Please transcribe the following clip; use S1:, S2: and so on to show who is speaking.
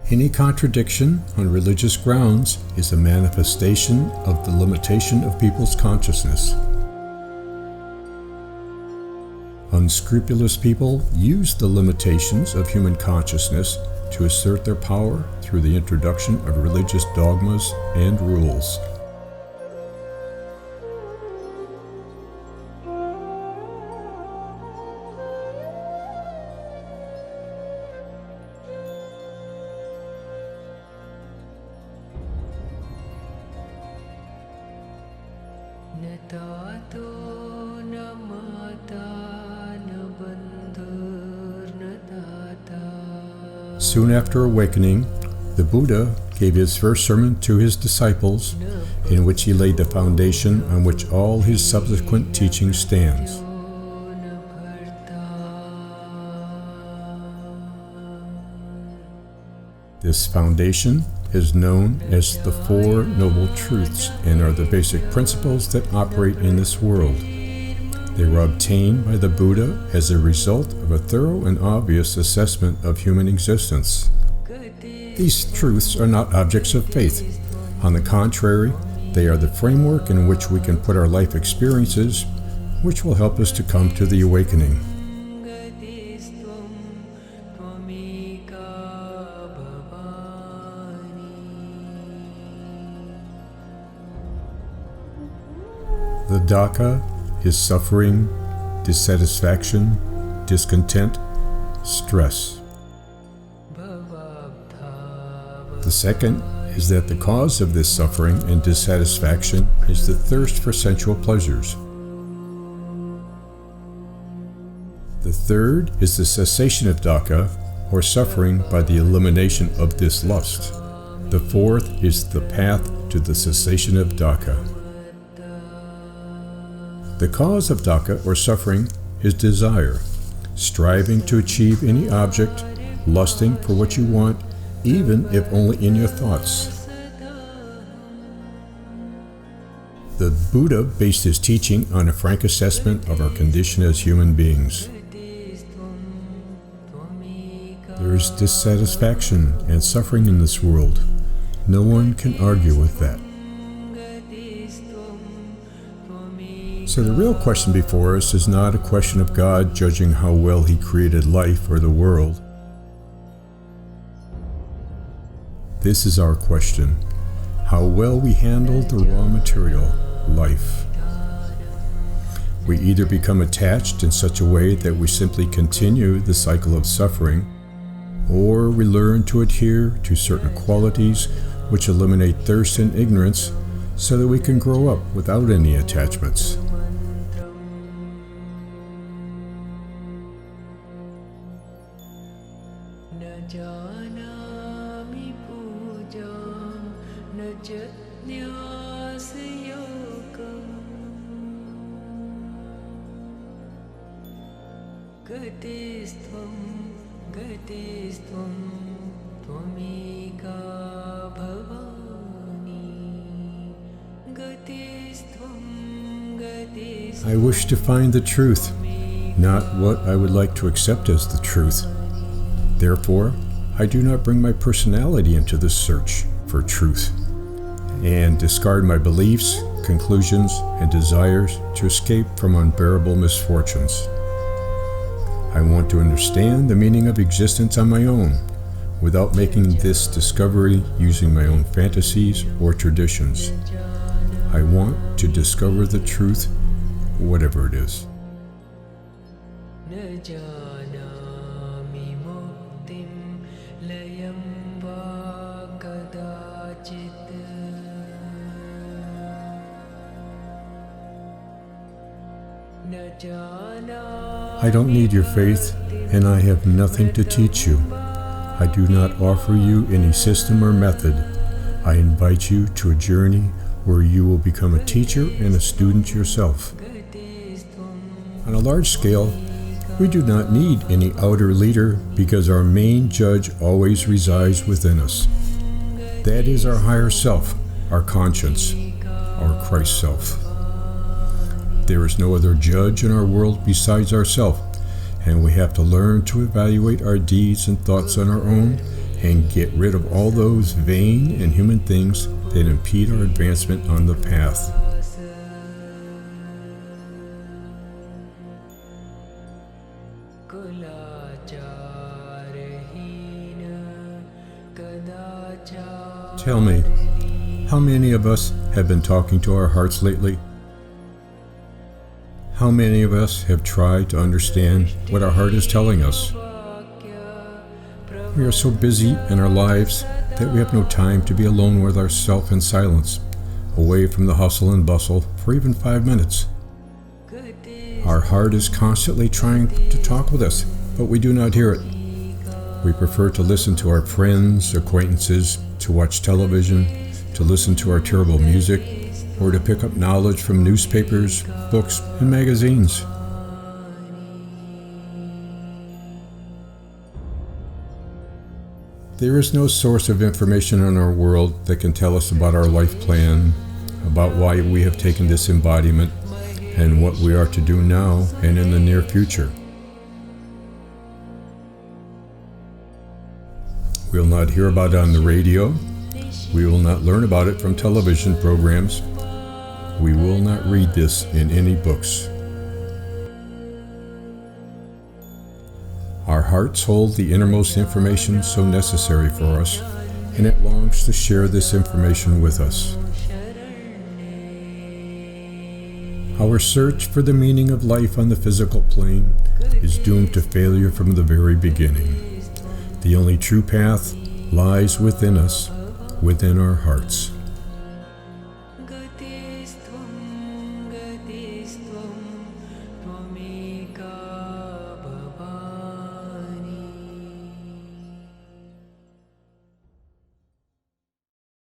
S1: Any contradiction on religious grounds is a manifestation of the limitation of people's consciousness. Unscrupulous people use the limitations of human consciousness to assert their power through the introduction of religious dogmas and rules. Soon after awakening, the Buddha gave his first sermon to his disciples, in which he laid the foundation on which all his subsequent teaching stands. This foundation is known as the Four Noble Truths and are the basic principles that operate in this world. They were obtained by the Buddha as a result of a thorough and obvious assessment of human existence. These truths are not objects of faith. On the contrary, they are the framework in which we can put our life experiences, which will help us to come to the awakening. The dukkha is suffering, dissatisfaction, discontent, stress. The second is that the cause of this suffering and dissatisfaction is the thirst for sensual pleasures. The third is the cessation of dukkha, or suffering by the elimination of this lust. The fourth is the path to the cessation of dukkha. The cause of dukkha, or suffering, is desire, striving to achieve any object, lusting for what you want, even if only in your thoughts. The Buddha based his teaching on a frank assessment of our condition as human beings. There is dissatisfaction and suffering in this world. No one can argue with that. So the real question before us is not a question of God judging how well He created life or the world. This is our question: how well we handle the raw material, life. We either become attached in such a way that we simply continue the cycle of suffering, or we learn to adhere to certain qualities which eliminate thirst and ignorance so that we can grow up without any attachments. I wish to find the truth, not what I would like to accept as the truth. Therefore, I do not bring my personality into this search for truth, and discard my beliefs, conclusions, and desires to escape from unbearable misfortunes. I want to understand the meaning of existence on my own, without making this discovery using my own fantasies or traditions. I want to discover the truth, whatever it is. I don't need your faith, and I have nothing to teach you. I do not offer you any system or method. I invite you to a journey where you will become a teacher and a student yourself. On a large scale, we do not need any outer leader because our main judge always resides within us. That is our higher self, our conscience, our Christ self. There is no other judge in our world besides ourselves, and we have to learn to evaluate our deeds and thoughts on our own and get rid of all those vain and human things that impede our advancement on the path. Tell me, how many of us have been talking to our hearts lately? How many of us have tried to understand what our heart is telling us? We are so busy in our lives that we have no time to be alone with ourselves in silence, away from the hustle and bustle for even 5 minutes. Our heart is constantly trying to talk with us, but we do not hear it. We prefer to listen to our friends, acquaintances, to watch television, to listen to our terrible music, or to pick up knowledge from newspapers, books, and magazines. There is no source of information in our world that can tell us about our life plan, about why we have taken this embodiment, and what we are to do now and in the near future. We will not hear about it on the radio. We will not learn about it from television programs. We will not read this in any books. Our hearts hold the innermost information so necessary for us, and it longs to share this information with us. Our search for the meaning of life on the physical plane is doomed to failure from the very beginning. The only true path lies within us, within our hearts.